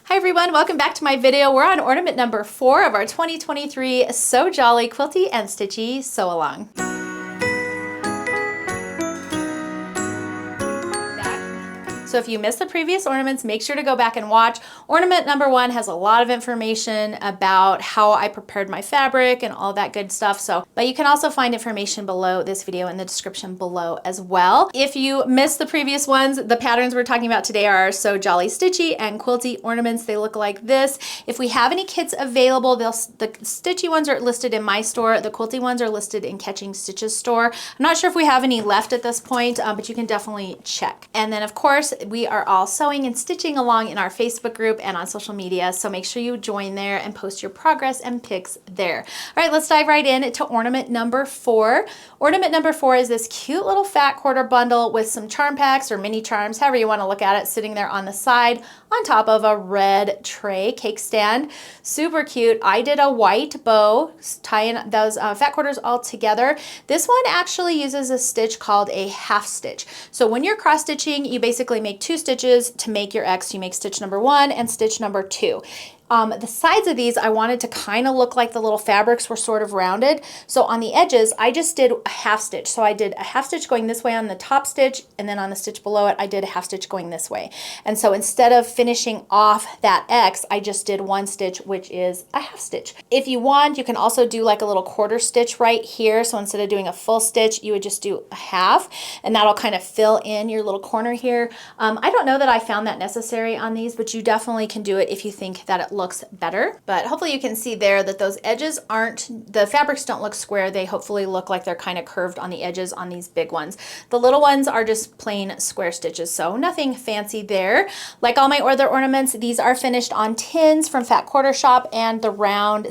Hi everyone, welcome back to my video. We're on ornament number 4 of our 2023 So Jolly Quilty and Stitchy Sew Along. So if you missed the previous ornaments, make sure to go back and watch. Ornament number 1 has a lot of information about how I prepared my fabric and all that good stuff. But you can also find information below this video in the description below as well. If you missed the previous ones, the patterns we're talking about today are So Jolly Stitchy and Quilty ornaments. They look like this. If we have any kits available, the Stitchy ones are listed in my store. The Quilty ones are listed in Catching Stitches store. I'm not sure if we have any left at this point, but you can definitely check. And then of course, we are all sewing and stitching along in our Facebook group and on social media, so make sure you join there and post your progress and pics there. All right, let's dive right in to ornament number 4. Ornament number 4 is this cute little fat quarter bundle with some charm packs or mini charms, however you want to look at it, sitting there on the side on top of a red tray cake stand. Super cute. I did a white bow tying those fat quarters all together. This one actually uses a stitch called a half stitch. So when you're cross stitching, you basically make 2 stitches to make your X. You make stitch number 1 and stitch number 2. The sides of these, I wanted to kind of look like the little fabrics were sort of rounded. So on the edges, I just did a half stitch. So I did a half stitch going this way on the top stitch, and then on the stitch below it, I did a half stitch going this way. And so instead of finishing off that X, I just did 1 stitch, which is a half stitch. If you want, you can also do like a little quarter stitch right here. So instead of doing a full stitch, you would just do a half, and that'll kind of fill in your little corner here. I don't know that I found that necessary on these, but you definitely can do it if you think that it looks better. But hopefully you can see there that those edges the fabrics don't look square. They hopefully look like they're kind of curved on the edges on these big ones. The little ones are just plain square stitches, so nothing fancy there. Like all my other ornaments, these are finished on tins from Fat Quarter Shop and the round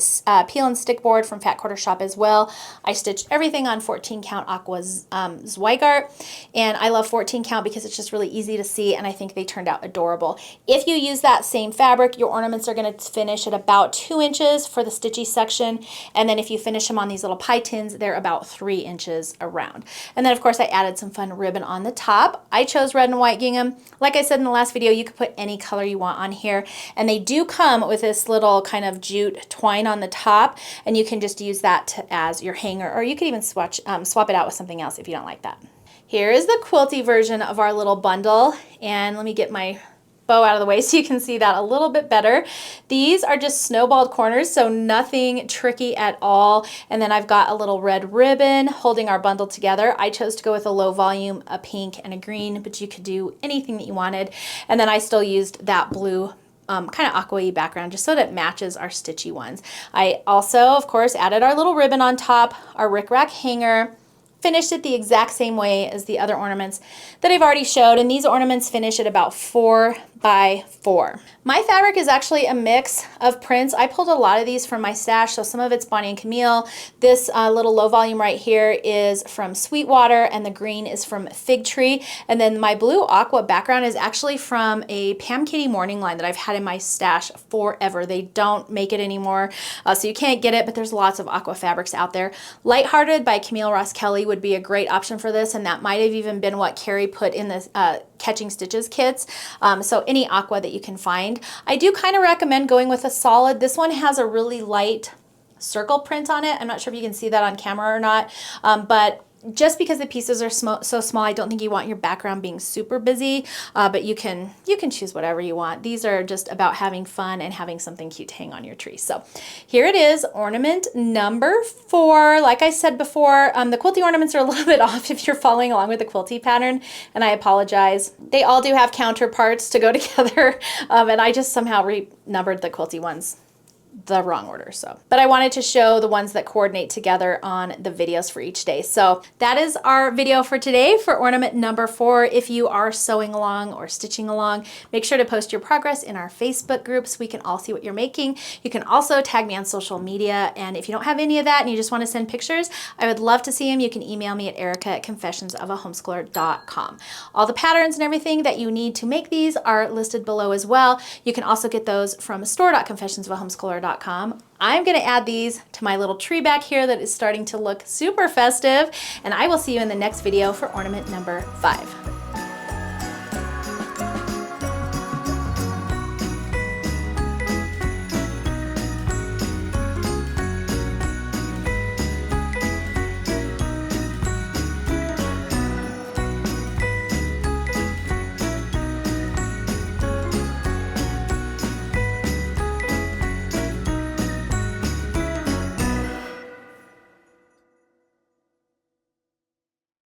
peel and stick board from Fat Quarter Shop as well. I stitched everything on 14 count Aqua Zweigart, and I love 14 count because it's just really easy to see, and I think they turned out adorable. If you use that same fabric, your ornaments are going to finish at about 2 inches for the stitchy section, and then if you finish them on these little pie tins, they're about 3 inches around. And then of course I added some fun ribbon on the top. I chose red and white gingham. Like I said in the last video, you could put any color you want on here, and they do come with this little kind of jute twine on the top, and you can just use that as your hanger, or you could even swap it out with something else if you don't like that. Here is the quilty version of our little bundle, and let me get my bow out of the way so you can see that a little bit better. These are just snowballed corners, so nothing tricky at all. And then I've got a little red ribbon holding our bundle together. I chose to go with a low volume, a pink and a green, but you could do anything that you wanted. And then I still used that blue kind of aqua-y background just so that it matches our stitchy ones. I also, of course, added our little ribbon on top, our rickrack hanger, finished it the exact same way as the other ornaments that I've already showed, and these ornaments finish at about 4 by 4. My fabric is actually a mix of prints. I pulled a lot of these from my stash, so some of it's Bonnie and Camille. This little low volume right here is from Sweetwater, and the green is from Fig Tree. And then my blue aqua background is actually from a Pam Kitty morning line that I've had in my stash forever. They don't make it anymore, so you can't get it, but there's lots of aqua fabrics out there. Lighthearted by Camille Ross Kelly would be a great option for this, and that might have even been what Carrie put in the Catching Stitches kits. So any aqua that you can find. I do kind of recommend going with a solid. This one has a really light circle print on it. I'm not sure if you can see that on camera or not, but just because the pieces are so small, I don't think you want your background being super busy, but you can choose whatever you want. These are just about having fun and having something cute to hang on your tree. So here it is, ornament number 4. Like I said before, the quilty ornaments are a little bit off if you're following along with the quilty pattern, and I apologize. They all do have counterparts to go together, and I just somehow renumbered the quilty ones the wrong order. But I wanted to show the ones that coordinate together on the videos for each day. So that is our video for today for ornament number 4. If you are sewing along or stitching along, make sure to post your progress in our Facebook group so we can all see what you're making. You can also tag me on social media, and if you don't have any of that and you just want to send pictures, I would love to see them. You can email me at erica@confessionsofahomeschooler.com. All the patterns and everything that you need to make these are listed below as well. You can also get those from store.confessionsofahomeschooler.com. I'm going to add these to my little tree back here that is starting to look super festive, and I will see you in the next video for ornament number 5.